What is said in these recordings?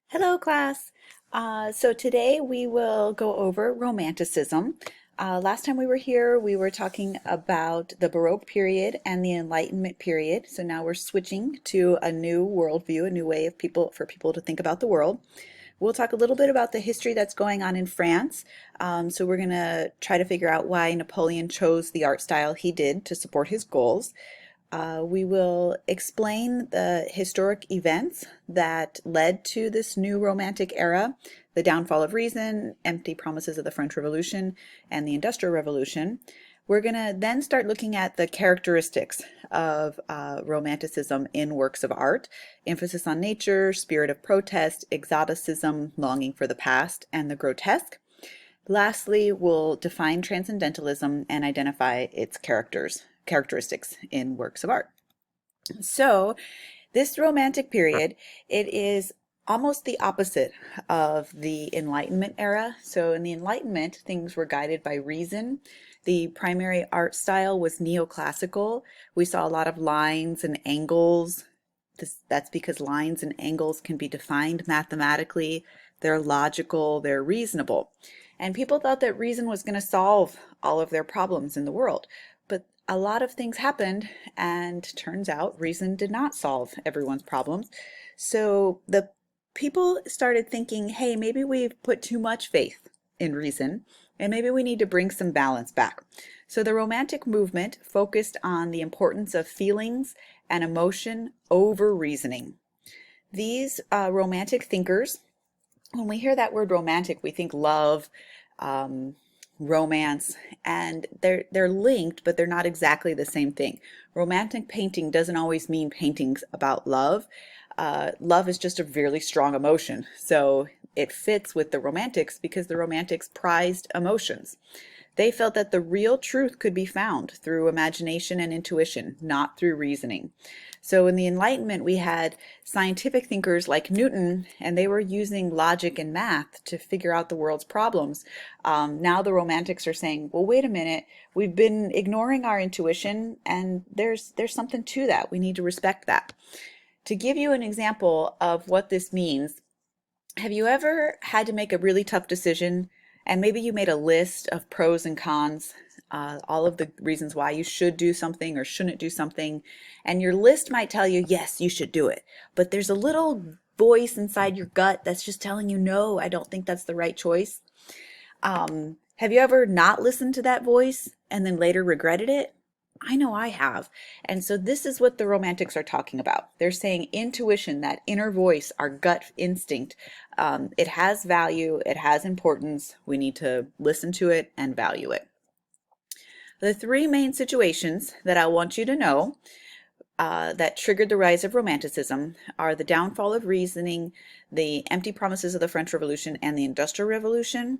Hello, class. So today we will go over Romanticism. Last time we were here, we were talking about the Baroque period and the Enlightenment period. So now we're switching to a new worldview, a new way of for people to think about the world. We'll talk a little bit about the history that's going on in France. So we're going to try to figure out why Napoleon chose the art style he did to support his goals. We will explain the historic events that led to this new Romantic era, the downfall of reason, empty promises of the French Revolution, and the Industrial Revolution. We're going to then start looking at the characteristics of Romanticism in works of art, emphasis on nature, spirit of protest, exoticism, longing for the past, and the grotesque. Lastly, we'll define transcendentalism and identify its characteristics in works of art. So, this Romantic period, it is almost the opposite of the Enlightenment era. So, in the Enlightenment, things were guided by reason. The primary art style was neoclassical. We saw a lot of lines and angles. That's because lines and angles can be defined mathematically. They're logical, they're reasonable. And people thought that reason was going to solve all of their problems in the world. But a lot of things happened, and turns out reason did not solve everyone's problems. So the people started thinking, hey, maybe we've put too much faith in reason, and maybe we need to bring some balance back. So the Romantic movement focused on the importance of feelings and emotion over reasoning. These Romantic thinkers, when we hear that word romantic, we think love, romance, and they're linked, but they're not exactly the same thing. Romantic painting doesn't always mean paintings about love. Love is just a really strong emotion, so it fits with the Romantics because the Romantics prized emotions. They felt that the real truth could be found through imagination and intuition, not through reasoning. So in the Enlightenment, we had scientific thinkers like Newton, and they were using logic and math to figure out the world's problems. Now the Romantics are saying, well, wait a minute, we've been ignoring our intuition, and there's something to that. We need to respect that. To give you an example of what this means, have you ever had to make a really tough decision, and maybe you made a list of pros and cons, all of the reasons why you should do something or shouldn't do something, and your list might tell you, yes, you should do it, but there's a little voice inside your gut that's just telling you, no, I don't think that's the right choice. Have you ever not listened to that voice and then later regretted it? I know I have. And so this is what the Romantics are talking about. They're saying intuition, that inner voice, our gut instinct, it has value, it has importance. We need to listen to it and value it. The three main situations that I want you to know that triggered the rise of Romanticism are the downfall of reasoning, the empty promises of the French Revolution, and the Industrial Revolution.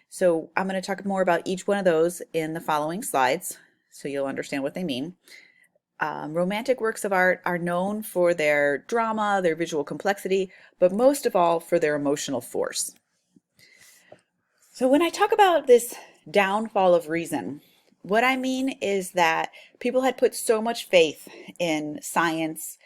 So I'm going to talk more about each one of those in the following slides, so you'll understand what they mean. Romantic works of art are known for their drama, their visual complexity, but most of all for their emotional force. So when I talk about this downfall of reason, what I mean is that people had put so much faith in science,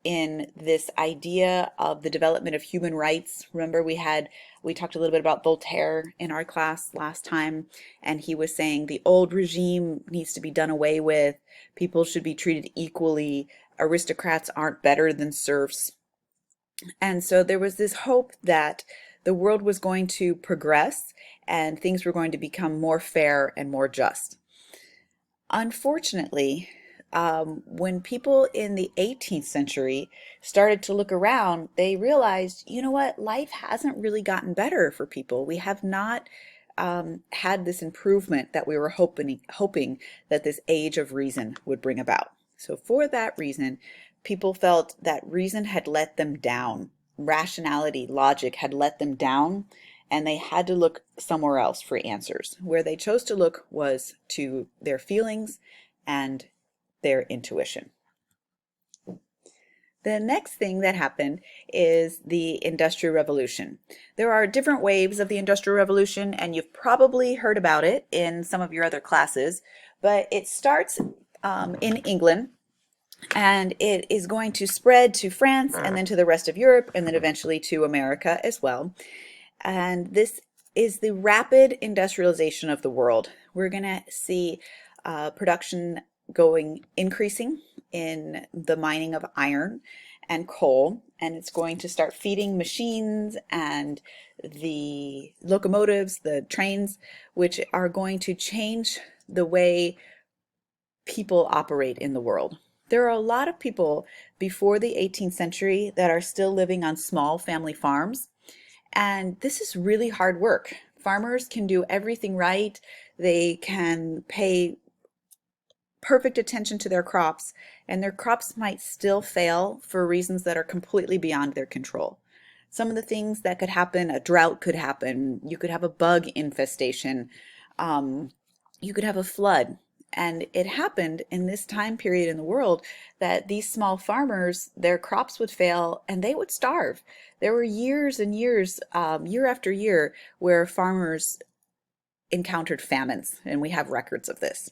in this idea of the development of human rights. Remember, we talked a little bit about Voltaire in our class last time, and he was saying the old regime needs to be done away with. People should be treated equally. Aristocrats aren't better than serfs. And so there was this hope that the world was going to progress and things were going to become more fair and more just. Unfortunately, when people in the 18th century started to look around, they realized, you know what, life hasn't really gotten better for people. We have not had this improvement that we were hoping that this age of reason would bring about. So for that reason, people felt that reason had let them down. Rationality, logic had let them down, and they had to look somewhere else for answers. Where they chose to look was to their feelings and their intuition. The next thing that happened is the Industrial Revolution. There are different waves of the Industrial Revolution, and you've probably heard about it in some of your other classes, but it starts in England And it is going to spread to France and then to the rest of Europe and then eventually to America as well. And this is the rapid industrialization of the world. We're going to see production increasing in the mining of iron and coal, and it's going to start feeding machines and the locomotives, the trains, which are going to change the way people operate in the world. There are a lot of people before the 18th century that are still living on small family farms, and this is really hard work. Farmers can do everything right. They can pay perfect attention to their crops, and their crops might still fail for reasons that are completely beyond their control. Some of the things that could happen, a drought could happen, you could have a bug infestation, um, you could have a flood. And it happened in this time period in the world that these small farmers, their crops would fail and they would starve. There were years and years, year after year, where farmers encountered famines, and we have records of this.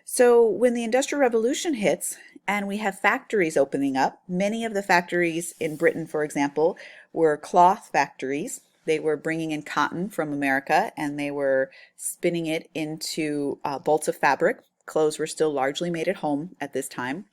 So when the Industrial Revolution hits and we have factories opening up, many of the factories in Britain, for example, were cloth factories. They were bringing in cotton from America and they were spinning it into bolts of fabric. Clothes were still largely made at home at this time.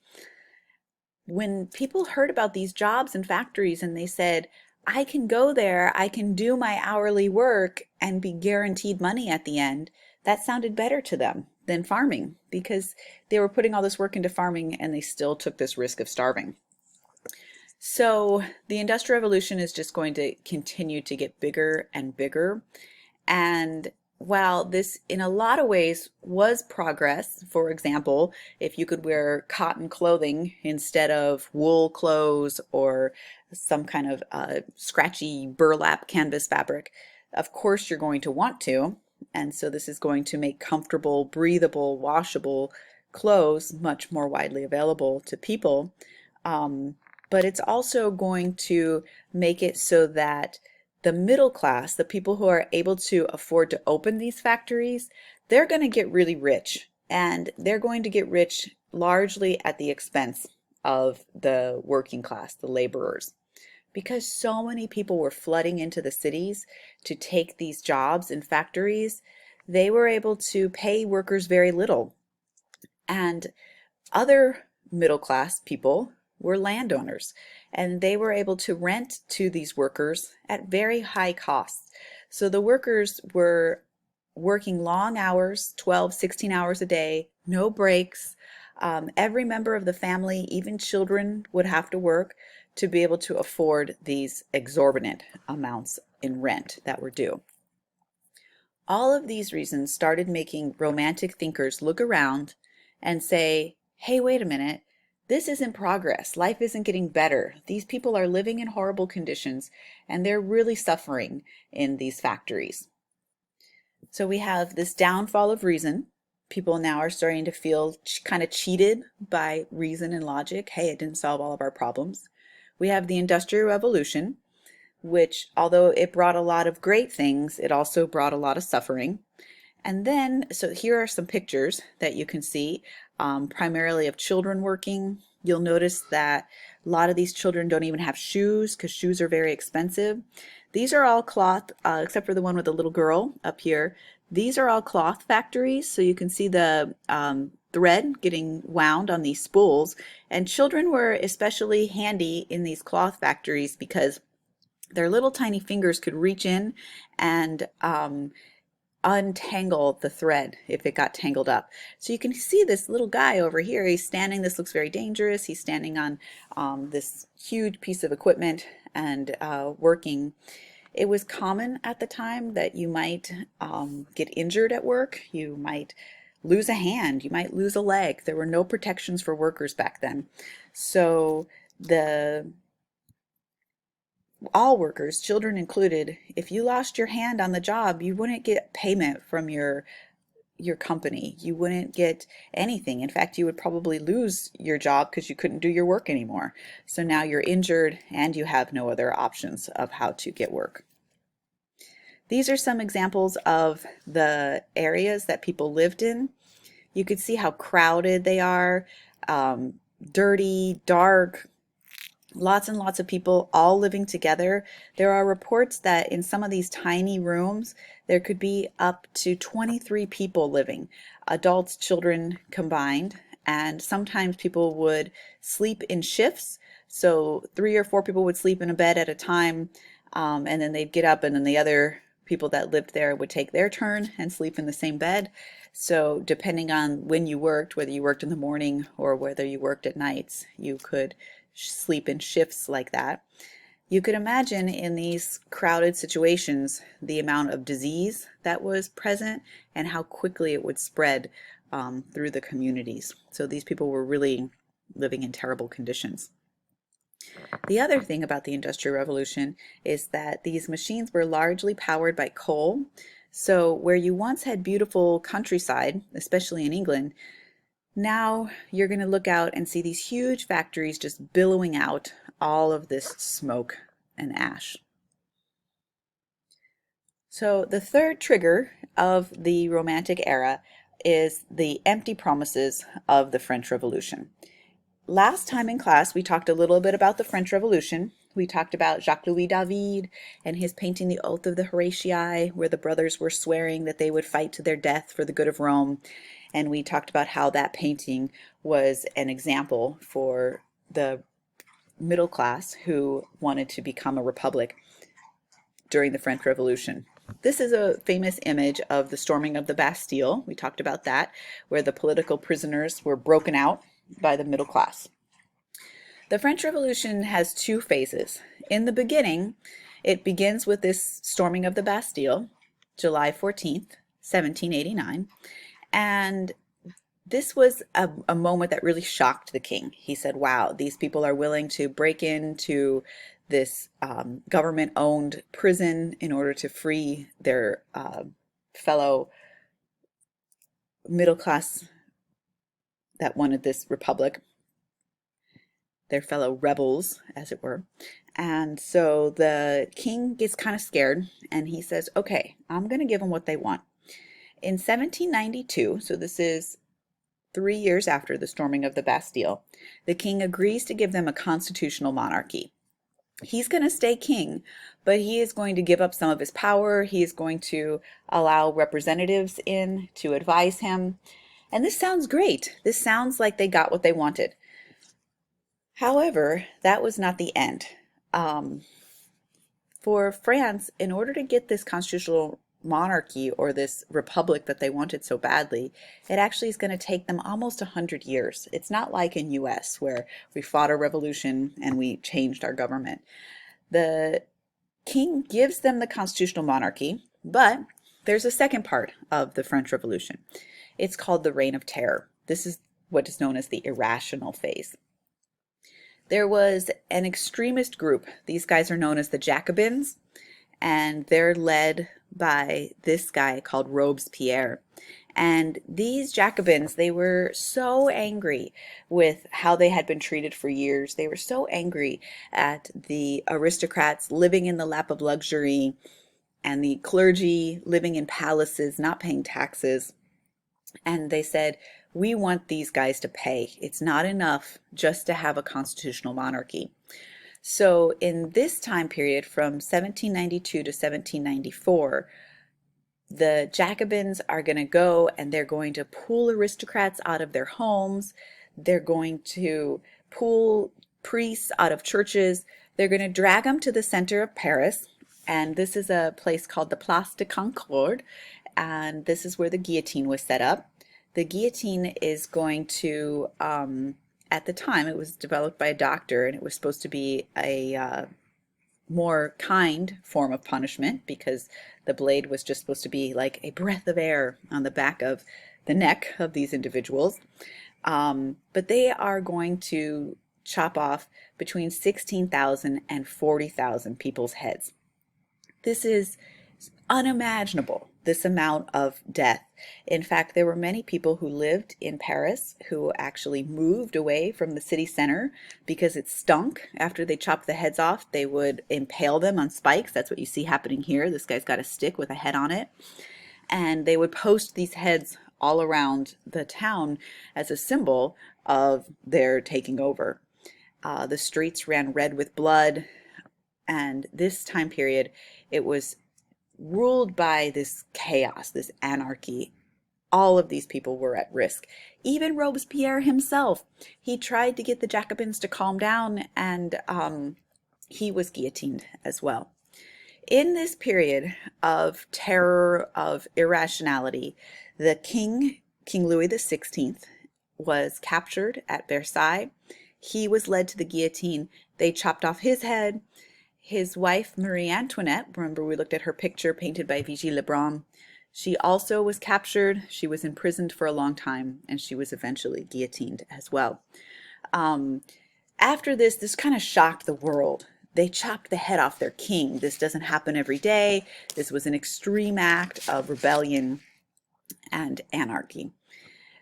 When people heard about these jobs in factories and they said, I can go there, I can do my hourly work and be guaranteed money at the end, that sounded better to them than farming because they were putting all this work into farming and they still took this risk of starving. So the Industrial Revolution is just going to continue to get bigger and bigger. And while this, in a lot of ways, was progress, for example, if you could wear cotton clothing instead of wool clothes or some kind of scratchy burlap canvas fabric, of course you're going to want to. And so this is going to make comfortable, breathable, washable clothes much more widely available to people. But it's also going to make it so that the middle class, the people who are able to afford to open these factories, they're going to get really rich. And they're going to get rich largely at the expense of the working class, the laborers. Because so many people were flooding into the cities to take these jobs in factories, they were able to pay workers very little. And other middle class people were landowners, and they were able to rent to these workers at very high costs. So the workers were working long hours, 12, 16 hours a day, no breaks. Every member of the family, even children, would have to work to be able to afford these exorbitant amounts in rent that were due. All of these reasons started making romantic thinkers look around and say, hey, wait a minute, this isn't progress. Life isn't getting better. These people are living in horrible conditions and they're really suffering in these factories. So we have this downfall of reason. People now are starting to feel kind of cheated by reason and logic. Hey, it didn't solve all of our problems. We have the Industrial Revolution, which, although it brought a lot of great things, it also brought a lot of suffering. And then, so here are some pictures that you can see, primarily of children working. You'll notice that a lot of these children don't even have shoes because shoes are very expensive. These are all cloth, except for the one with the little girl up here. These are all cloth factories, so you can see the thread getting wound on these spools. And children were especially handy in these cloth factories because their little tiny fingers could reach in and untangle the thread if it got tangled up. So you can see this little guy over here. He's standing. This looks very dangerous. He's standing on this huge piece of equipment and working. It was common at the time that you might get injured at work. You might lose a hand. You might lose a leg. There were no protections for workers back then. So all workers, children included, if you lost your hand on the job, you wouldn't get payment from your company. You wouldn't get anything. In fact, you would probably lose your job because you couldn't do your work anymore. So now you're injured and you have no other options of how to get work. These are some examples of the areas that people lived in. You could see how crowded they are. dirty, dark, lots and lots of people all living together. There are reports that in some of these tiny rooms, there could be up to 23 people living, adults, children combined. And sometimes people would sleep in shifts. So 3 or 4 people would sleep in a bed at a time, and then they'd get up, and then the other people that lived there would take their turn and sleep in the same bed. So depending on when you worked, whether you worked in the morning or whether you worked at nights, you could sleep in shifts like that. You could imagine in these crowded situations the amount of disease that was present and how quickly it would spread through the communities. So these people were really living in terrible conditions. The other thing about the Industrial Revolution is that these machines were largely powered by coal. So where you once had beautiful countryside, especially in England, now you're going to look out and see these huge factories just billowing out all of this smoke and ash. So the third trigger of the Romantic era is the empty promises of the French Revolution. Last time in class, we talked a little bit about the French Revolution. We talked about Jacques-Louis David and his painting The Oath of the Horatii, where the brothers were swearing that they would fight to their death for the good of Rome. And we talked about how that painting was an example for the middle class who wanted to become a republic during the French Revolution. This is a famous image of the storming of the Bastille. We talked about that, where the political prisoners were broken out by the middle class. The French Revolution has two phases. In the beginning, it begins with this storming of the Bastille, July 14th, 1789, and this was a moment that really shocked the king. He said, wow, these people are willing to break into this government-owned prison in order to free their fellow middle class that wanted this republic, their fellow rebels, as it were. And so the king gets kind of scared, and he says, okay, I'm going to give them what they want. In 1792, so this is 3 years after the storming of the Bastille, the king agrees to give them a constitutional monarchy. He's going to stay king, but he is going to give up some of his power. He is going to allow representatives in to advise him. And this sounds great. This sounds like they got what they wanted. However, that was not the end. For France, in order to get this constitutional monarchy or this republic that they wanted so badly, it actually is going to take them almost 100 years. It's not like in US where we fought a revolution and we changed our government. The king gives them the constitutional monarchy, but there's a second part of the French Revolution. It's called the Reign of Terror. This is what is known as the irrational phase. There was an extremist group. These guys are known as the Jacobins, and they're led by this guy called Robespierre. And these Jacobins, they were so angry with how they had been treated for years. They were so angry at the aristocrats living in the lap of luxury and the clergy living in palaces, not paying taxes. And they said, we want these guys to pay. It's not enough just to have a constitutional monarchy. So in this time period from 1792 to 1794, the Jacobins are going to go and they're going to pull aristocrats out of their homes. They're going to pull priests out of churches. They're going to drag them to the center of Paris. And this is a place called the Place de Concorde. And this is where the guillotine was set up. The guillotine is going to, at the time, it was developed by a doctor, and it was supposed to be a more kind form of punishment because the blade was just supposed to be like a breath of air on the back of the neck of these individuals. But they are going to chop off between 16,000 and 40,000 people's heads. This is unimaginable, this amount of death. In fact, there were many people who lived in Paris who actually moved away from the city center because it stunk. After they chopped the heads off, they would impale them on spikes. That's what you see happening here. This guy's got a stick with a head on it. And they would post these heads all around the town as a symbol of their taking over. The streets ran red with blood, and this time period, it was ruled by this chaos, this anarchy. All of these people were at risk. Even Robespierre himself, he tried to get the Jacobins to calm down, and he was guillotined as well. In this period of terror, of irrationality, the King Louis XVI, was captured at Versailles. He was led to the guillotine. They chopped off his head. His wife, Marie Antoinette, remember we looked at her picture painted by Vigée Lebrun. She also was captured. She was imprisoned for a long time, and she was eventually guillotined as well. After this kind of shocked the world. They chopped the head off their king. This doesn't happen every day. This was an extreme act of rebellion and anarchy.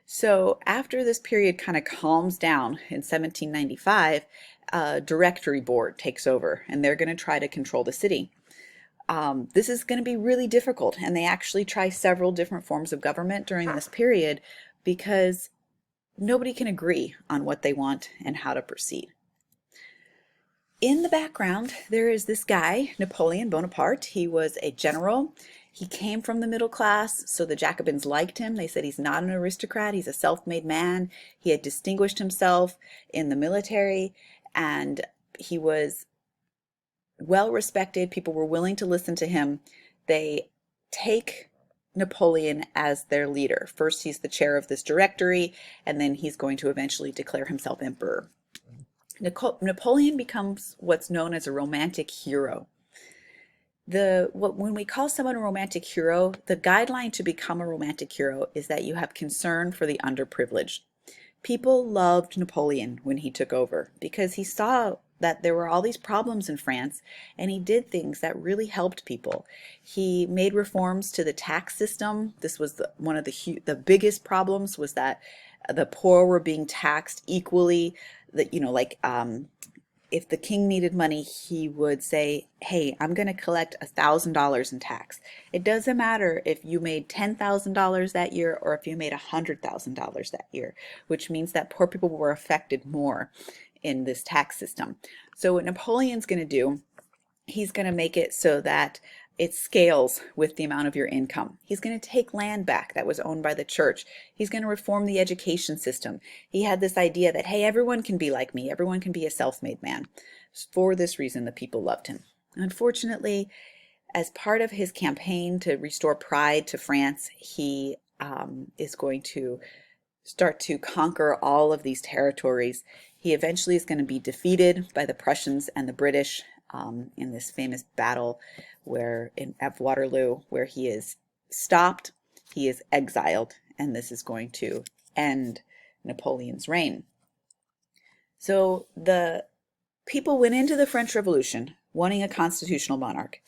So after this period kind of calms down in 1795, a directory board takes over, and they're going to try to control the city. This is going to be really difficult, and they actually try several different forms of government during this period because nobody can agree on what they want and how to proceed. In the background, there is this guy, Napoleon Bonaparte. He was a general. He came from the middle class, so the Jacobins liked him. They said he's not an aristocrat. He's a self-made man. He had distinguished himself in the military, and he was well respected. People were willing to listen to him. They take Napoleon as their leader. First, he's the chair of this directory, and then he's going to eventually declare himself emperor. Napoleon becomes what's known as a romantic hero. When we call someone a romantic hero, the guideline to become a romantic hero is that you have concern for the underprivileged. People loved Napoleon when he took over because he saw that there were all these problems in France, and he did things that really helped people. He made reforms to the tax system. This was one of the biggest problems, was that the poor were being taxed equally. That, if the king needed money, he would say, hey, I'm going to collect $1,000 in tax. It doesn't matter if you made $10,000 that year or if you made $100,000 that year, which means that poor people were affected more in this tax system. So what Napoleon's going to do, he's going to make it so that it scales with the amount of your income. He's going to take land back that was owned by the church. He's going to reform the education system. He had this idea that, hey, everyone can be like me. Everyone can be a self-made man. For this reason, the people loved him. Unfortunately, as part of his campaign to restore pride to France, he is going to start to conquer all of these territories. He eventually is going to be defeated by the Prussians and the British in this famous battle at Waterloo, where he is stopped, he is exiled, and this is going to end Napoleon's reign. So the people went into the French Revolution wanting a constitutional monarch.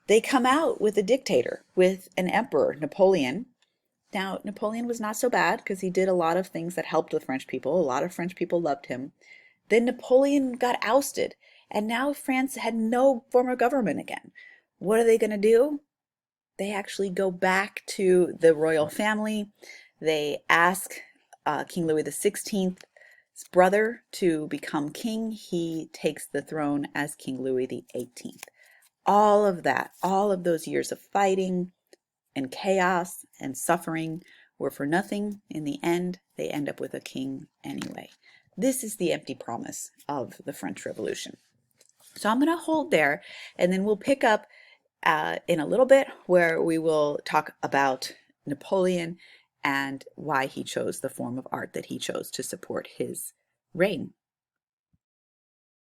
They come out with a dictator, with an emperor, Napoleon. Now, Napoleon was not so bad because he did a lot of things that helped the French people. A lot of French people loved him. Then Napoleon got ousted, and now France had no form of government again. What are they going to do? They actually go back to the royal family. They ask King Louis XVI's brother to become king. He takes the throne as King Louis XVIII. All of that, all of those years of fighting and chaos and suffering were for nothing. In the end, they end up with a king anyway. This is the empty promise of the French Revolution. So I'm going to hold there, and then we'll pick up in a little bit where we will talk about Napoleon and why he chose the form of art that he chose to support his reign.